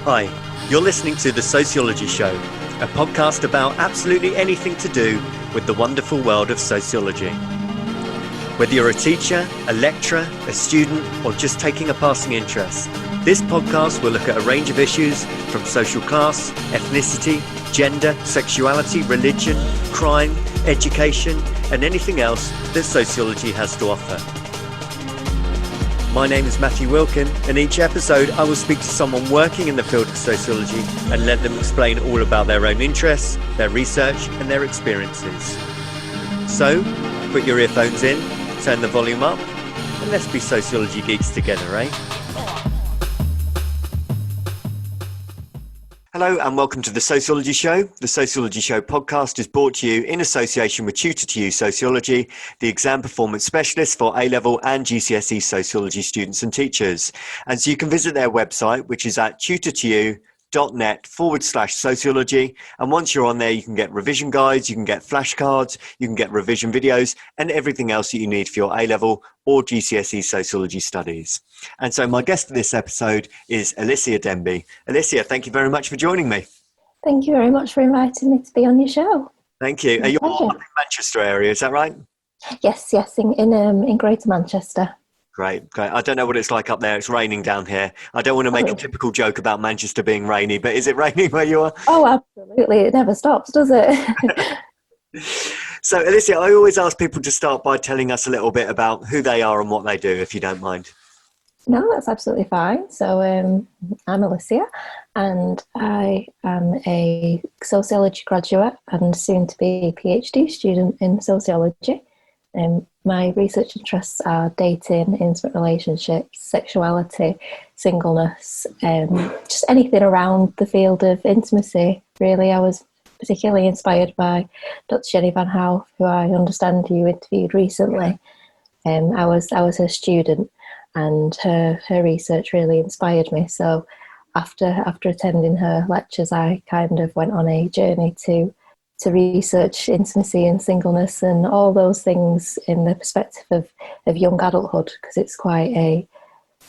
Hi, you're listening to The Sociology Show, a podcast about absolutely anything to do with the wonderful world of sociology. Whether you're a teacher, a lecturer, a student, or just taking a passing interest, this podcast will look at a range of issues from social class, ethnicity, gender, sexuality, religion, crime, education, and anything else that sociology has to offer. My name is Matthew Wilkin, and each episode I will speak to someone working in the field of sociology and let them explain all about their own interests, their research, and their experiences. So, put your earphones in, turn the volume up, and let's be sociology geeks together, eh? Hello and welcome to The Sociology Show. The Sociology Show podcast is brought to you in association with Tutor2U Sociology, the exam performance specialist for A-level and GCSE sociology students and teachers. And so you can visit their website, which is at tutor2u.net/sociology. And once you're on there, you can get revision guides, you can get flashcards, you can get revision videos and everything else that you need for your A-level or GCSE sociology studies. And so my guest for this episode is Alicia Denby. Alicia, thank you very much for joining me. Thank you very much for inviting me to be on your show. Thank you. Are you in the Manchester area, is that right? Yes, in Greater Manchester. Great. I don't know what it's like up there. It's raining down here. I don't want to make a typical joke about Manchester being rainy, but is it raining where you are? Oh, absolutely. It never stops, does it? So, Alicia, I always ask people to start by telling us a little bit about who they are and what they do, if you don't mind. No, that's absolutely fine. So I'm Alicia, and I am a sociology graduate and soon to be a PhD student in sociology. My research interests are dating, intimate relationships, sexuality, singleness, just anything around the field of intimacy. Really, I was particularly inspired by Dr. Jenny Van Houw, who I understand you interviewed recently. I was her student, and her research really inspired me. So after attending her lectures, I kind of went on a journey to research intimacy and singleness and all those things in the perspective of young adulthood, because it's quite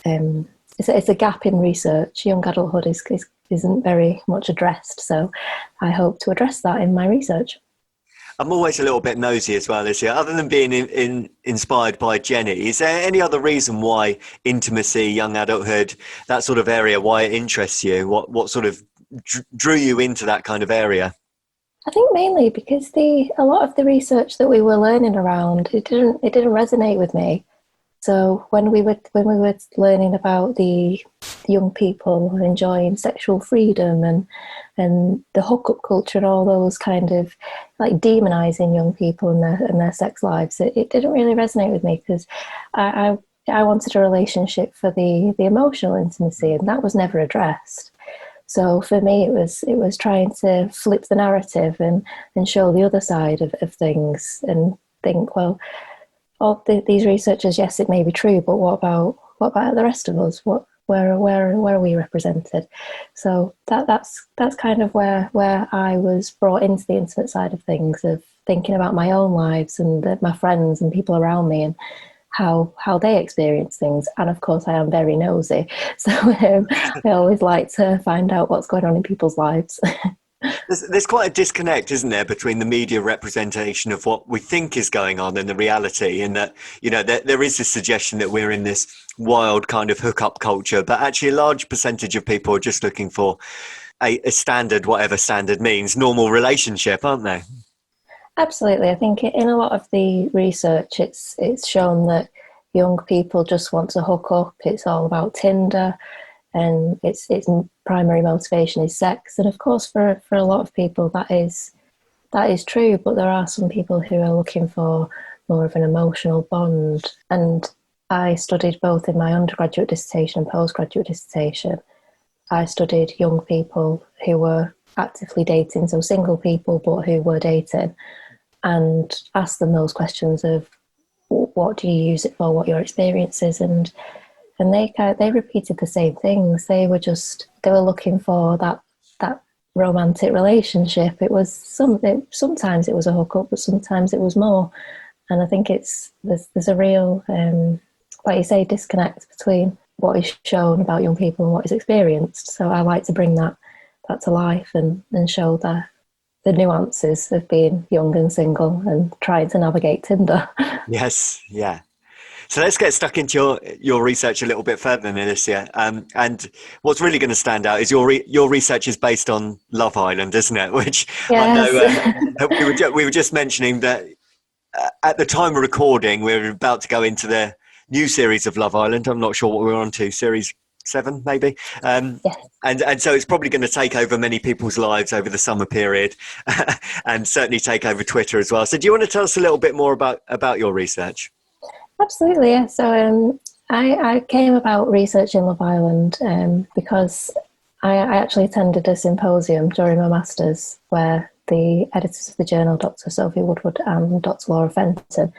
it's a gap in research. Young adulthood isn't very much addressed, so I hope to address that in my research. I'm always a little bit nosy as well, Alicia. Other than being inspired by Jenny, is there any other reason why intimacy, young adulthood, that sort of area, why it interests you? What sort of drew you into that kind of area? I think mainly because a lot of the research that we were learning around, it didn't resonate with me. So when we were learning about the young people enjoying sexual freedom and the hookup culture and all those kind of like demonizing young people and their sex lives, it didn't really resonate with me, because I wanted a relationship for the emotional intimacy, and that was never addressed. So for me, it was trying to flip the narrative and show the other side of things, and think, well, these researchers, yes, it may be true, but what about the rest of us? Where are we represented? So that's kind of where I was brought into the intimate side of things, of thinking about my own lives and my friends and people around me, and how they experience things. And of course I am very nosy, so I always like to find out what's going on in people's lives. There's quite a disconnect, isn't there, between the media representation of what we think is going on and the reality, and that, you know, there is this suggestion that we're in this wild kind of hookup culture, but actually a large percentage of people are just looking for a standard, whatever standard means, normal relationship, aren't they? Absolutely. I think in a lot of the research, it's shown that young people just want to hook up. It's all about Tinder, and its primary motivation is sex. And of course, for a lot of people, that is true. But there are some people who are looking for more of an emotional bond. And I studied both in my undergraduate dissertation and postgraduate dissertation. I studied young people who were actively dating, so single people, but who were dating, and asked them those questions of what do you use it for, what your experience is, and they repeated the same things. They were looking for that romantic relationship. It was sometimes it was a hookup, but sometimes it was more. And I think there's a real, like you say, disconnect between what is shown about young people and what is experienced. So I like to bring that to life and show the nuances of being young and single and trying to navigate Tinder. Yes, yeah. So let's get stuck into your research a little bit further, then, Alicia. And what's really going to stand out is your research is based on Love Island, isn't it? Which I Yes. know we were just mentioning that at the time of recording, we're about to go into the new series of Love Island. I'm not sure what we're on to, series 7, maybe. Yes. And so it's probably going to take over many people's lives over the summer period, and certainly take over Twitter as well. So do you want to tell us a little bit more about your research? Absolutely, yeah. So I came about researching Love Island because I actually attended a symposium during my master's where the editors of the journal, Dr. Sophie Woodward and Dr. Laura Fenton,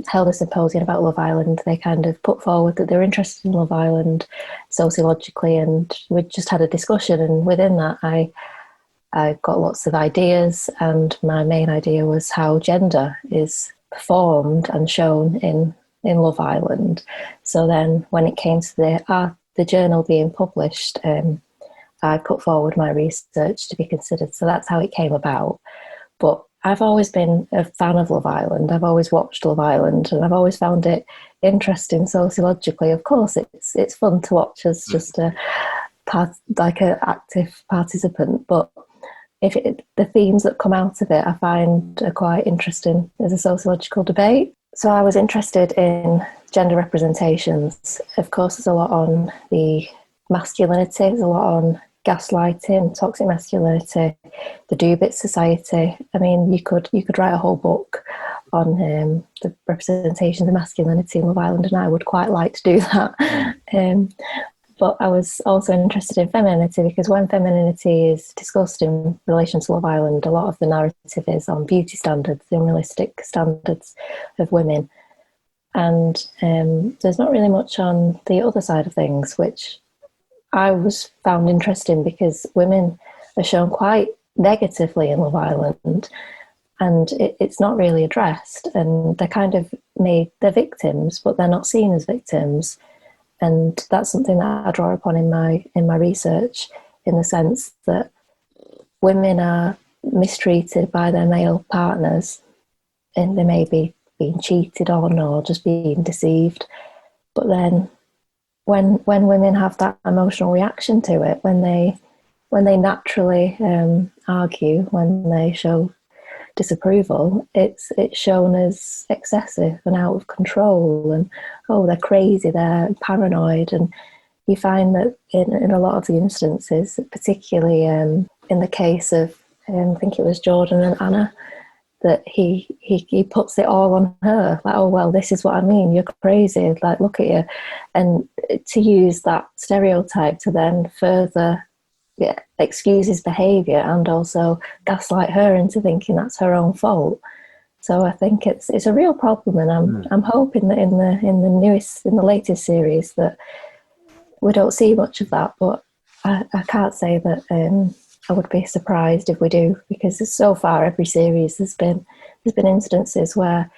held a symposium about Love Island. They kind of put forward that they were interested in Love Island sociologically, and we just had a discussion. And within that, I got lots of ideas, and my main idea was how gender is performed and shown in Love Island. So then when it came to the journal being published, I put forward my research to be considered. So that's how it came about. But I've always been a fan of Love Island. I've always watched Love Island, and I've always found it interesting sociologically. Of course, it's fun to watch as just an active participant, but the themes that come out of it I find are quite interesting as a sociological debate. So I was interested in gender representations. Of course, there's a lot on the masculinity, there's a lot on gaslighting, toxic masculinity, the do-bit society. I mean, you could write a whole book on the representations of masculinity in Love Island, and I would quite like to do that. But I was also interested in femininity, because when femininity is discussed in relation to Love Island, a lot of the narrative is on beauty standards, the unrealistic standards of women. And there's not really much on the other side of things, which I found interesting, because women are shown quite negatively in Love Island, and it's not really addressed. And they're kind of they're victims, but they're not seen as victims. And that's something that I draw upon in my research, in the sense that women are mistreated by their male partners, and they may be being cheated on or just being deceived. But then when women have that emotional reaction to it, when they naturally argue, when they show disapproval, it's shown as excessive and out of control, and they're crazy, they're paranoid. And you find that in a lot of the instances, particularly in the case of I think it was Jordan and Anna, that he puts it all on her, like, oh well, this is what I mean, you're crazy, like, look at you. And to use that stereotype to then further excuse his behaviour and also gaslight her into thinking that's her own fault. So I think it's a real problem, and I'm hoping that in the latest series that we don't see much of that. But I can't say that I would be surprised if we do, because so far every series there's been instances where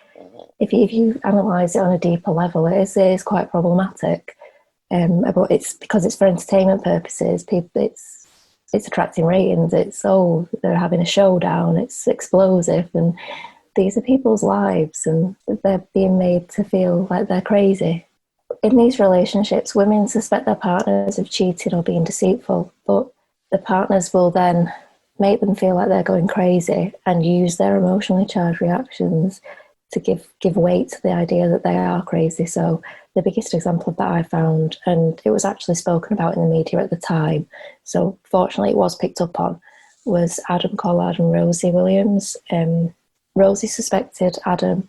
if you analyse it on a deeper level, it is quite problematic. But it's because it's for entertainment purposes. It's attracting ratings. They're having a showdown. It's explosive, and these are people's lives, and they're being made to feel like they're crazy. In these relationships, women suspect their partners of cheating or being deceitful, but the partners will then make them feel like they're going crazy and use their emotionally charged reactions to give weight to the idea that they are crazy. So the biggest example of that I found, and it was actually spoken about in the media at the time, so fortunately it was picked up on, was Adam Collard and Rosie Williams. Rosie suspected Adam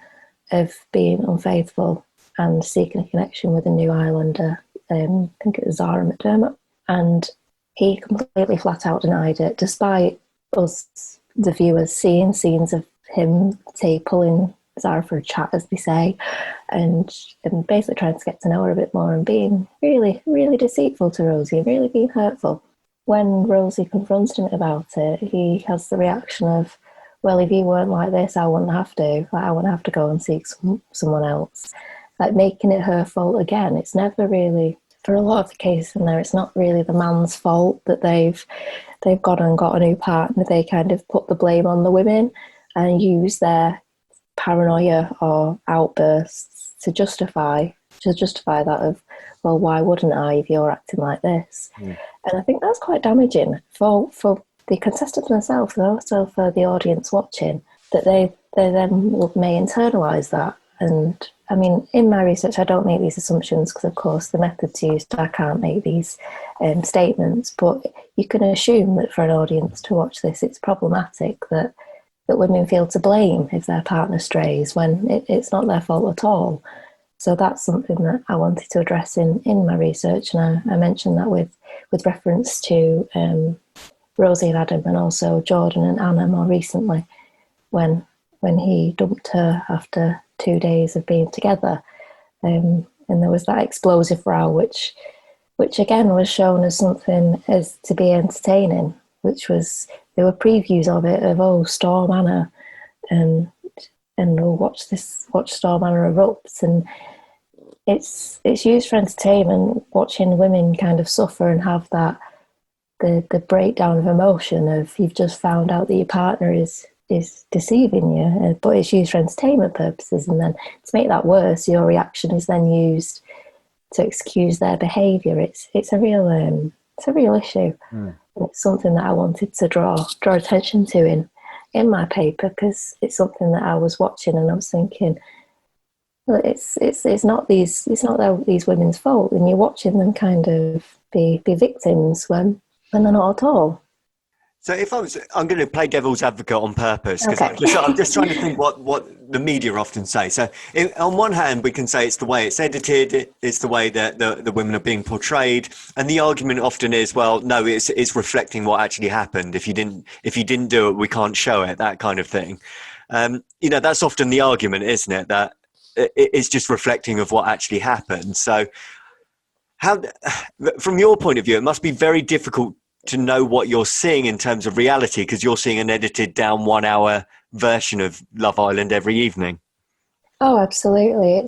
of being unfaithful and seeking a connection with a New Islander, I think it was Zara McDermott, and he completely flat out denied it, despite us, the viewers, seeing scenes of him, say, pulling Zara for a chat, as they say, and basically trying to get to know her a bit more, and being really, really deceitful to Rosie, and really being hurtful. When Rosie confronts him about it, he has the reaction of, well, if you weren't like this, I wouldn't have to. Like, I wouldn't have to go and seek someone else. Like, making it her fault again. It's never really for a lot of the cases in there, it's not really the man's fault that they've gone and got a new partner. They kind of put the blame on the women and use their paranoia or outbursts to justify that of, well, why wouldn't I if you're acting like this? And I think that's quite damaging for the contestants themselves and also for the audience watching, that they then may internalise that. And I mean, in my research, I don't make these assumptions because, of course, the methods used, I can't make these statements, but you can assume that for an audience to watch this, it's problematic that women feel to blame if their partner strays when it's not their fault at all. So that's something that I wanted to address in my research, and I mentioned that with reference to Rosie and Adam, and also Jordan and Anna more recently, when he dumped her after 2 days of being together, and there was that explosive row, which again was shown as something as to be entertaining, which was, there were previews of it of Storm Anna, and watch Storm Anna erupts, and it's used for entertainment, watching women kind of suffer and have that the breakdown of emotion of, you've just found out that your partner is deceiving you, but it's used for entertainment purposes, and then to make that worse, your reaction is then used to excuse their behaviour. It's a real issue. It's something that I wanted to draw attention to in my paper, because it's something that I was watching and I was thinking, well, it's not these women's fault, and you're watching them kind of be victims when they're not at all. So I'm going to play devil's advocate on purpose, because Okay. I'm just trying to think what the media often say. So on one hand, we can say it's the way it's edited, it's the way that the women are being portrayed, and the argument often is, well, no, it's reflecting what actually happened. If you didn't do it, we can't show it, that kind of thing. That's often the argument, isn't it? That it's just reflecting of what actually happened. So how, from your point of view, it must be very difficult to know what you're seeing in terms of reality, because you're seeing an edited down 1 hour version of Love Island every evening. Oh, absolutely.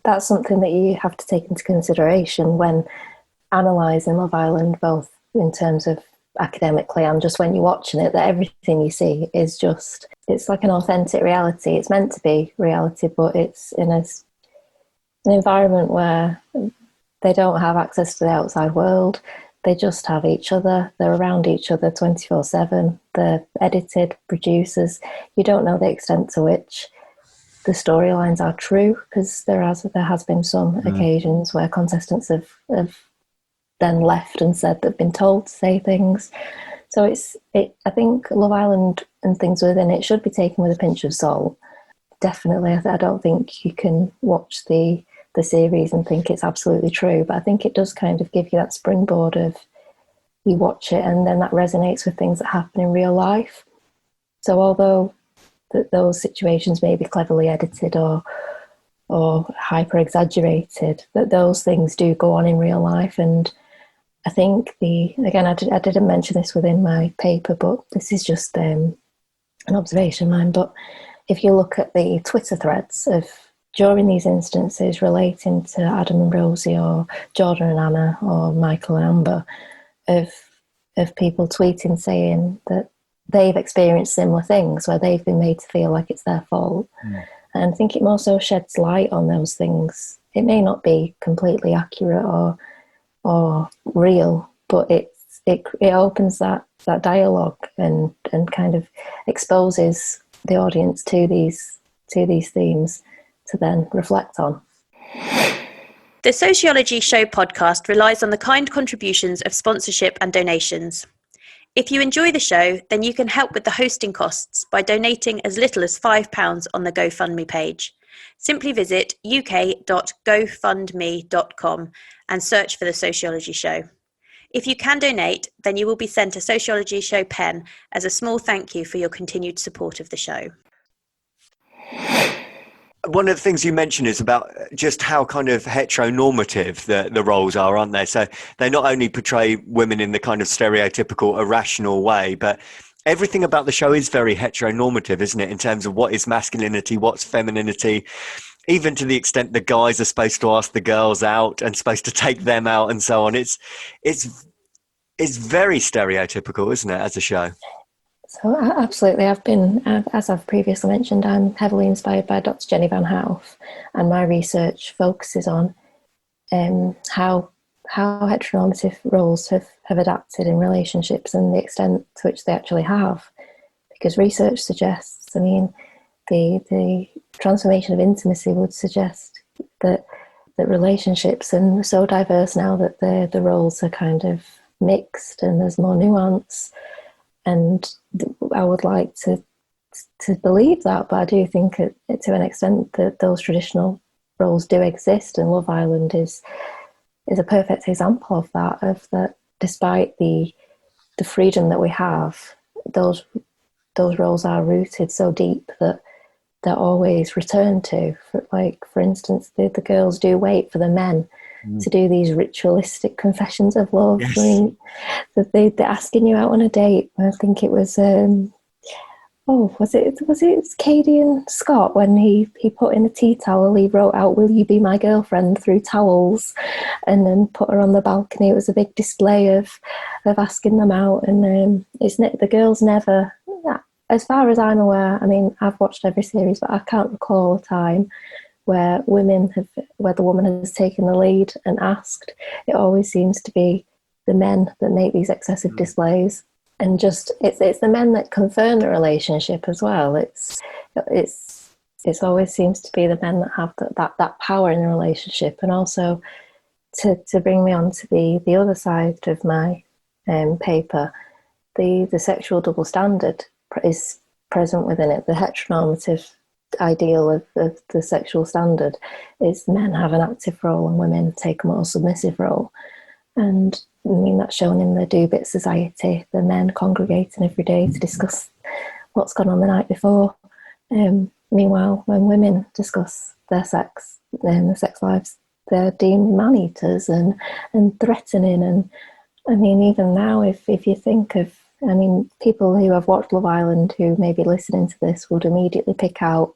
That's something that you have to take into consideration when analysing Love Island, both in terms of academically and just when you're watching it, that everything you see is just, it's like an authentic reality. It's meant to be reality, but it's in an environment where they don't have access to the outside world. They just have each other. They're around each other 24/7. They're edited, producers. You don't know the extent to which the storylines are true, because there has been some occasions where contestants have then left and said they've been told to say things. So I think Love Island and things within it should be taken with a pinch of salt. Definitely, I don't think you can watch the series and think it's absolutely true, but I think it does kind of give you that springboard of, you watch it and then that resonates with things that happen in real life. So although those situations may be cleverly edited or hyper exaggerated, that those things do go on in real life. And I think I didn't mention this within my paper, but this is just an observation of mine, but if you look at the Twitter threads of, during these instances relating to Adam and Rosie, or Jordan and Anna, or Michael and Amber, of people tweeting saying that they've experienced similar things where they've been made to feel like it's their fault. And I think it also sheds light on those things. It may not be completely accurate or real, but it opens that dialogue and kind of exposes the audience to these themes to then reflect on. The Sociology Show podcast relies on the kind contributions of sponsorship and donations. If you enjoy the show, then you can help with the hosting costs by donating as little as £5 on the GoFundMe page. Simply visit uk.gofundme.com and search for The Sociology Show. If you can donate, then you will be sent a Sociology Show pen as a small thank you for your continued support of the show. One of the things you mentioned is about just how kind of heteronormative the roles are, aren't they? So they not only portray women in the kind of stereotypical, irrational way, but everything about the show is very heteronormative, isn't it? In terms of what is masculinity, what's femininity. even to the extent the guys are supposed to ask the girls out and supposed to take them out and so on. It's very stereotypical, isn't it, as a show? So absolutely, as I've previously mentioned, I'm heavily inspired by Dr. Jenny Van Houff, and my research focuses on how heteronormative roles have adapted in relationships and the extent to which they actually have. Because research suggests, I mean, the transformation of intimacy would suggest that relationships are so diverse now that the roles are kind of mixed and there's more nuance. And I would like to believe that, but I do think to an extent that those traditional roles do exist, and Love Island is a perfect example of that. Of that, despite the freedom that we have, those roles are rooted so deep that they're always returned to. For instance, the girls do wait for the men to do these ritualistic confessions of love. Yes. I mean, they're asking you out on a date. I think it was was it Cady and Scott, when he put in a tea towel, he wrote out "Will you be my girlfriend" through towels, and then put her on the balcony. It was a big display of asking them out, and the girls never, as far as I'm aware, I mean, I've watched every series, but I can't recall a time where the woman has taken the lead and asked. It always seems to be the men that make these excessive displays, and just it's the men that confirm the relationship as well. It's always seems to be the men that have that power in the relationship. And also to bring me on to the other side of my paper, the sexual double standard is present within it. The heteronormative ideal of the sexual standard is men have an active role and women take a more submissive role. And I mean, that's shown in the Do-Bit Society, the men congregating every day to discuss what's gone on the night before. Meanwhile, when women discuss their sex and their sex lives, they're deemed man-eaters and threatening. And I mean, even now, if you think of, I mean, people who have watched Love Island who may be listening to this would immediately pick out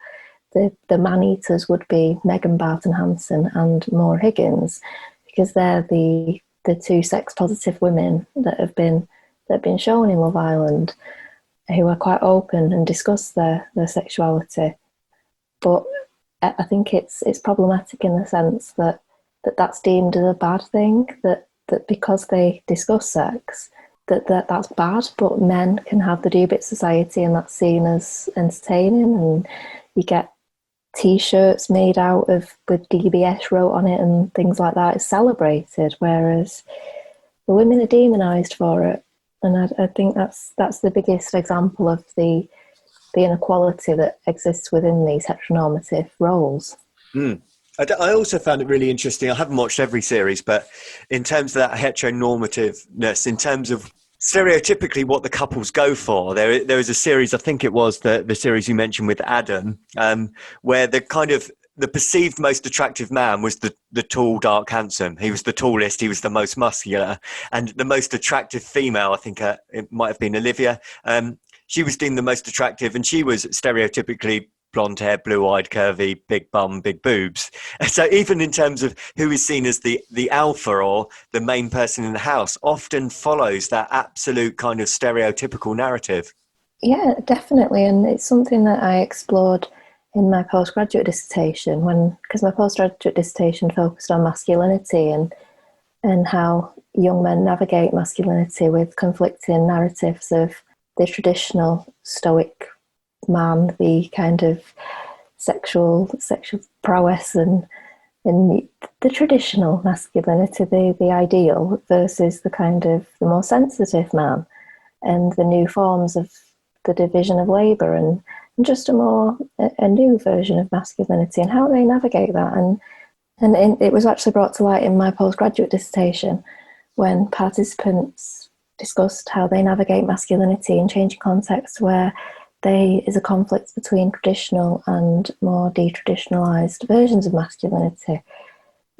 the man-eaters would be Megan Barton Hanson and Maura Higgins, because they're the two sex-positive women that have been shown in Love Island, who are quite open and discuss their sexuality. But I think it's problematic in the sense that that's deemed as a bad thing, that because they discuss sex, that's bad, but men can have the Do-Bit Society and that's seen as entertaining, and you get T-shirts made out of with DBS wrote on it and things like that. It's celebrated, whereas the women are demonised for it. And I think that's the biggest example of the inequality that exists within these heteronormative roles. I also found it really interesting. I haven't watched every series, but in terms of that heteronormativeness, in terms of stereotypically what the couples go for, there was a series, I think it was the series you mentioned with Adam, where the perceived most attractive man was the tall, dark, handsome. He was the tallest, he was the most muscular, and the most attractive female, I think it might have been Olivia, she was deemed the most attractive, and she was stereotypically blonde hair, blue-eyed, curvy, big bum, big boobs. So even in terms of who is seen as the alpha or the main person in the house, often follows that absolute kind of stereotypical narrative. Yeah, definitely. And it's something that I explored in my postgraduate dissertation, because my postgraduate dissertation focused on masculinity and how young men navigate masculinity with conflicting narratives of the traditional stoic man, the kind of sexual prowess and the traditional masculinity, the ideal, versus the kind of the more sensitive man and the new forms of the division of labour and just a new version of masculinity, and how they navigate that. And it was actually brought to light in my postgraduate dissertation when participants discussed how they navigate masculinity in changing contexts where there is a conflict between traditional and more detraditionalised versions of masculinity,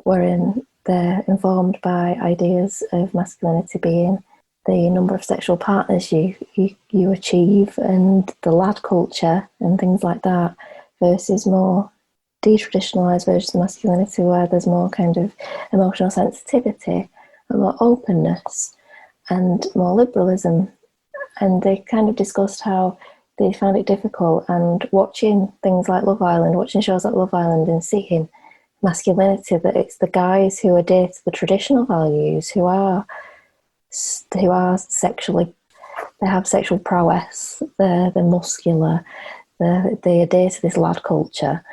wherein they're informed by ideas of masculinity being the number of sexual partners you achieve and the lad culture and things like that, versus more detraditionalised versions of masculinity where there's more kind of emotional sensitivity and more openness and more liberalism. And they kind of discussed how they found it difficult, and watching things like Love Island, watching shows like Love Island and seeing masculinity, that it's the guys who adhere to the traditional values, who are sexually, they have sexual prowess, they're muscular, they adhere to this lad culture,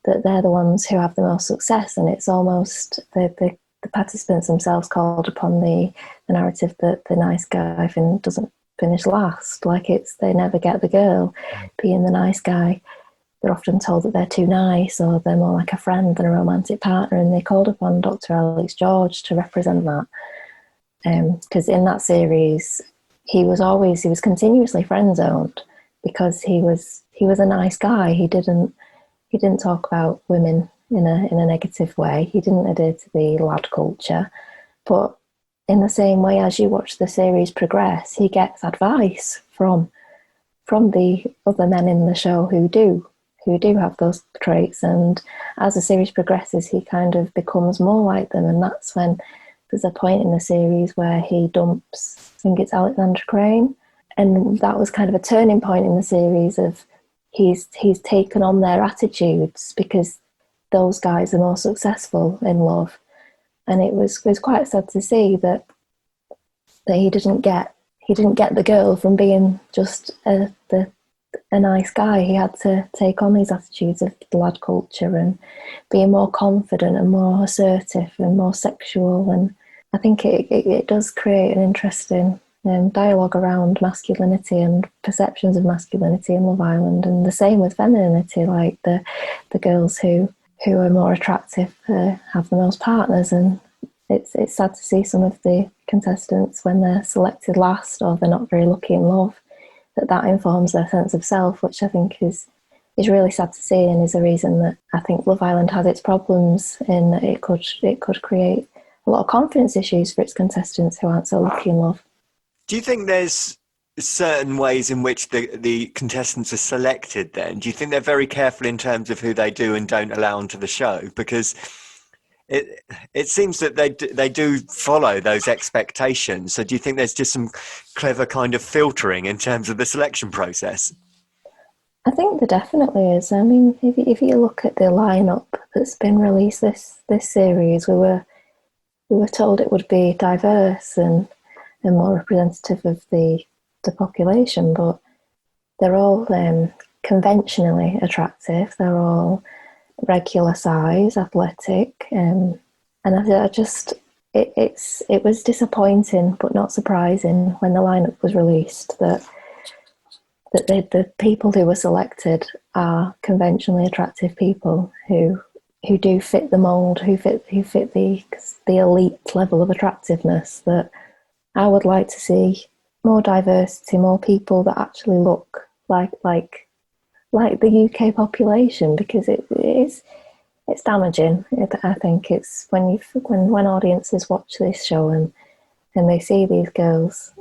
that they're the ones who have the most success. And it's almost the participants themselves called upon the narrative that the nice guy doesn't finish last. Like, it's, they never get the girl being the nice guy. They're often told that they're too nice, or they're more like a friend than a romantic partner, and they called upon Dr. Alex George to represent that. Because in that series, he was continuously friend zoned because he was a nice guy. He didn't talk about women in a negative way. He didn't adhere to the lad culture. But in the same way, as you watch the series progress, he gets advice from the other men in the show who do have those traits. And as the series progresses, he kind of becomes more like them. And that's when there's a point in the series where he dumps, I think it's Alexandra Crane. And that was kind of a turning point in the series of he's taken on their attitudes because those guys are more successful in love. And it was quite sad to see that he didn't get the girl from being just a nice guy. He had to take on these attitudes of the lad culture and being more confident and more assertive and more sexual. And I think it does create an interesting dialogue around masculinity and perceptions of masculinity in Love Island, and the same with femininity. Like the girls who are more attractive have the most partners, and it's sad to see some of the contestants, when they're selected last or they're not very lucky in love, that informs their sense of self, which I think is really sad to see, and is a reason that I think Love Island has its problems in that it could create a lot of confidence issues for its contestants who aren't so lucky in love. Do you think there's certain ways in which the contestants are selected then? Do you think they're very careful in terms of who they do and don't allow onto the show? Because it seems that they do follow those expectations. So do you think there's just some clever kind of filtering in terms of the selection process? I think there definitely is. I mean, if you look at the lineup that's been released this series, we were told it would be diverse and more representative of the population, but they're all conventionally attractive. They're all regular size, athletic, and I just it was disappointing but not surprising when the lineup was released that the people who were selected are conventionally attractive people who do fit the mold, who fit the elite level of attractiveness. That I would like to see more diversity, more people that actually look like the UK population, because it's damaging. I think it's when audiences watch this show and they see these girls,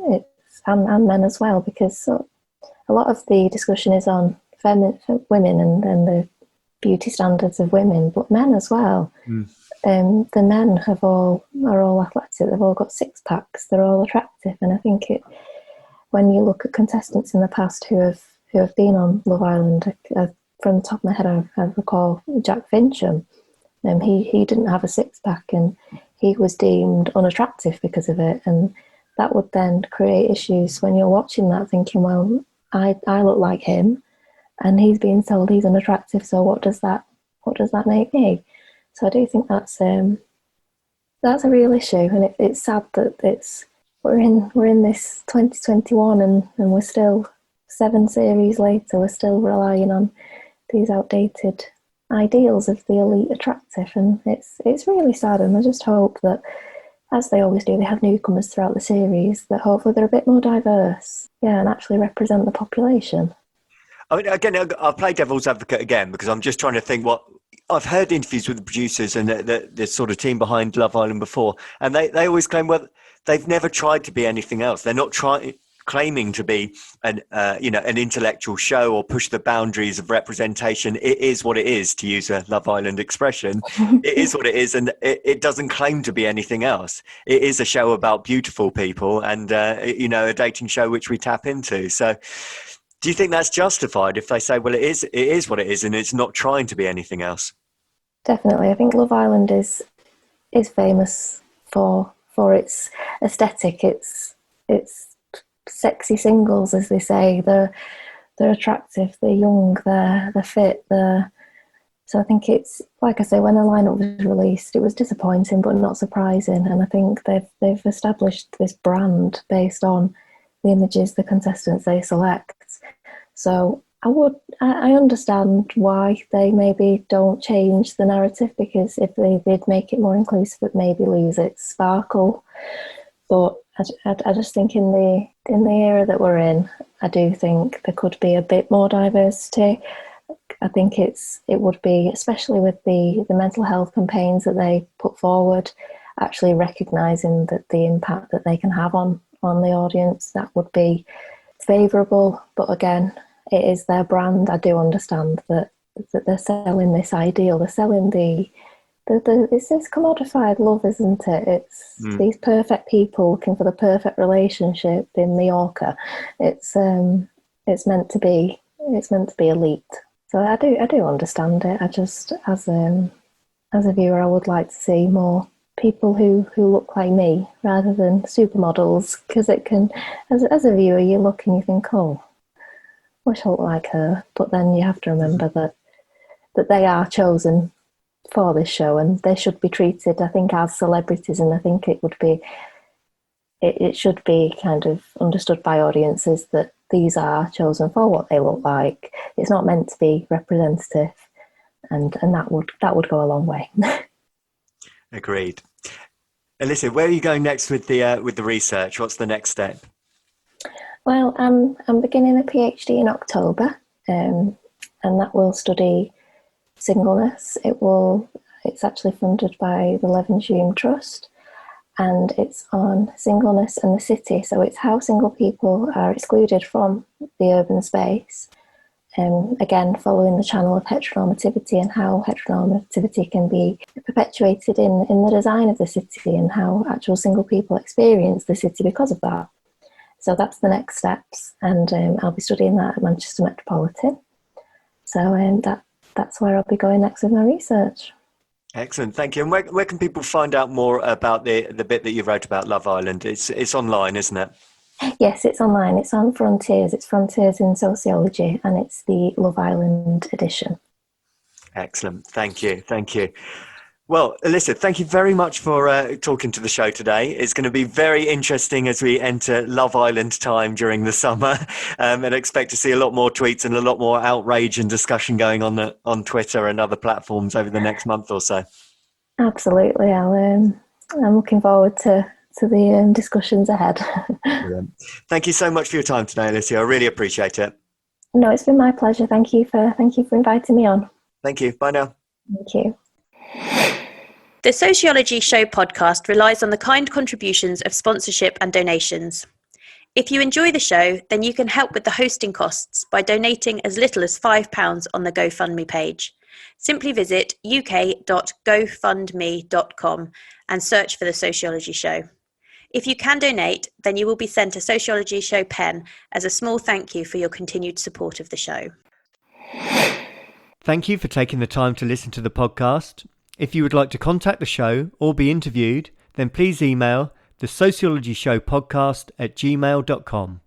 and men as well, because a lot of the discussion is on women and the beauty standards of women, but men as well. The men are all athletic. They've all got six packs. They're all attractive, and I think when you look at contestants in the past who have been on Love Island, from the top of my head, I recall Jack Fincham. He didn't have a six pack, and he was deemed unattractive because of it, and that would then create issues when you're watching that, thinking, well, I look like him, and he's being told he's unattractive. So what does that make me? So I do think that's a real issue, and it's sad that we're in this 2021 and we're still 7 series later. We're still relying on these outdated ideals of the elite attractive, and it's really sad. And I just hope that, as they always do, they have newcomers throughout the series, that hopefully they're a bit more diverse, and actually represent the population. I mean, again, I'll play devil's advocate again, because I'm just trying to think what I've heard interviews with the producers and the sort of team behind Love Island before, and they always claim, well, they've never tried to be anything else. They're not trying claiming to be an intellectual show or push the boundaries of representation. It is what it is, to use a Love Island expression. It is what it is, and it doesn't claim to be anything else. It is a show about beautiful people, and a dating show which we tap into. So do you think that's justified if they say, well, it is what it is, and it's not trying to be anything else? Definitely. I think Love Island is famous for its aesthetic. It's sexy singles, as they say. They're attractive, they're young, they're fit. So I think it's, like I say, when the lineup was released, it was disappointing but not surprising. And I think they've established this brand based on the images the contestants they select. So I understand why they maybe don't change the narrative, because if they did make it more inclusive, it maybe lose its sparkle. But I just think in the era that we're in, I do think there could be a bit more diversity. I think it would be, especially with the mental health campaigns that they put forward, actually recognising that the impact that they can have on the audience, that would be favourable. But again, it is their brand. I do understand that they're selling this ideal. They're selling it's this commodified love, isn't it? It's these perfect people looking for the perfect relationship in Mallorca. It's meant to be elite. So I do understand it. I just, as a viewer, I would like to see more people who look like me rather than supermodels, because it can, as a viewer, you look and you think, oh, wish I looked like her. But then you have to remember that they are chosen for this show, and they should be treated, I think, as celebrities. And I think it should be kind of understood by audiences that these are chosen for what they look like. It's not meant to be representative, and that would go a long way. Agreed. Alicia, where are you going next with the research? What's the next step? Well, I'm beginning a PhD in October, and that will study singleness. It's actually funded by the Levenshulme Trust, and it's on singleness and the city. So it's how single people are excluded from the urban space. Again, following the channel of heteronormativity, and how heteronormativity can be perpetuated in the design of the city, and how actual single people experience the city because of that. So that's the next steps, and I'll be studying that at Manchester Metropolitan. So that's where I'll be going next with my research. Excellent, thank you. And where can people find out more about the bit that you wrote about Love Island? It's online, isn't it? Yes, it's online. It's on Frontiers. It's Frontiers in Sociology, and it's the Love Island edition. Excellent, thank you. Well, Alicia, thank you very much for talking to the show today. It's going to be very interesting as we enter Love Island time during the summer, and expect to see a lot more tweets and a lot more outrage and discussion going on Twitter and other platforms over the next month or so. Absolutely. I'm looking forward to the discussions ahead. Brilliant. Thank you so much for your time today, Alicia. I really appreciate it. No, it's been my pleasure. Thank you for inviting me on. Thank you. Bye now. Thank you. The Sociology Show podcast relies on the kind contributions of sponsorship and donations. If you enjoy the show, then you can help with the hosting costs by donating as little as £5 on the GoFundMe page. Simply visit uk.gofundme.com and search for The Sociology Show. If you can donate, then you will be sent a Sociology Show pen as a small thank you for your continued support of the show. Thank you for taking the time to listen to the podcast. If you would like to contact the show or be interviewed, then please email the sociologyshowpodcast@gmail.com.